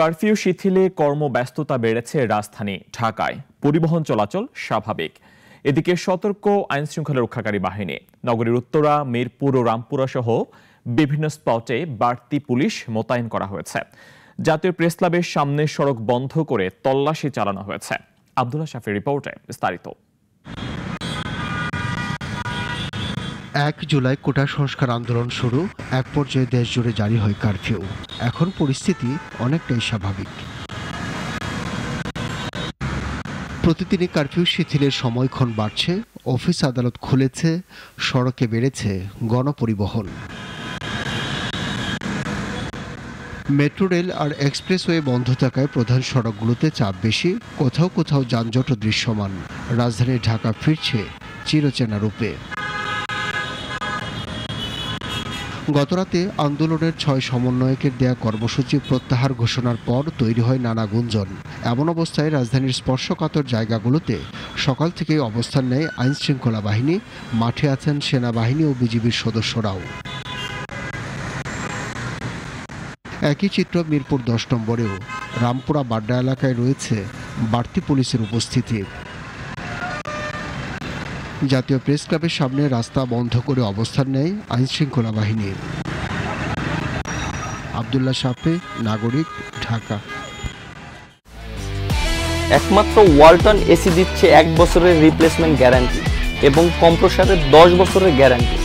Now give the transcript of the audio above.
Curfew শিথিলে কর্মব্যস্ততা বেড়েছে রাজধানী ঢাকায়। পরিবহন চলাচল স্বাভাবিক। এদিকে সতর্ক আইনশৃঙ্খলা রক্ষাকারী বাহিনী। নগরীর উত্তরা, মিরপুর ও রামপুরা সহ বিভিন্ন স্পটে বাড়তি পুলিশ মোতায়েন করা হয়েছে। জাতীয় প্রেসক্লাবের সামনে সড়ক বন্ধ করে তল্লাশি চালানো হয়েছে। আব্দুল্লাহ শাফির রিপোর্টে বিস্তারিত। ১ জুলাই কোটা সংস্কার আন্দোলন শুরু, এক পর্যায়ে দেশ জুড়ে জারি হয় কারফিউ। এখন পরিস্থিতি অনেকটাই স্বাভাবিক। প্রতিদিনই কারফিউ শিথিলের সময়ক্ষণ বাড়ছে, অফিস আদালত খুলেছে, সড়কে বেড়েছে গণপরিবহন। মেট্রো রেল আর এক্সপ্রেসওয়ে বন্ধ থাকায় প্রধান সড়কগুলোতে চাপ বেশি, কোথাও কোথাও যানজটও দৃশ্যমান। রাজধানী ঢাকা ফিরছে চিরচেনা রূপে। গতরাতে আন্দোলনের ৬ সমন্বয়কের দেয়া কর্মসূচি প্রত্যাহার ঘোষণার পর তৈরি হয় নানা গুঞ্জন। এমন অবস্থায় রাজধানীর স্পর্শকাতর জায়গাগুলোতে সকাল থেকেই অবস্থান নেয় আইনশৃঙ্খলা বাহিনী, মাঠে আছেন সেনাবাহিনী ও বিজিবির সদস্যরাও। একই চিত্র মিরপুর ১০ নম্বরেও। রামপুরা বাড্ডা এলাকায় রয়েছে বাড়তি পুলিশের উপস্থিতি। জাতীয় প্রেসক্লাবের সামনে রাস্তা বন্ধ করে অবস্থান নেয় আইনশৃঙ্খলা বাহিনী। আব্দুল্লাহ শাফি, নাগরিক, ঢাকা। একমাত্র ওয়ালটন এসি দিচ্ছে ১ বছরের রিপ্লেসমেন্ট গ্যারান্টি এবং কম্প্রেসারের ১০ বছরের গ্যারান্টি।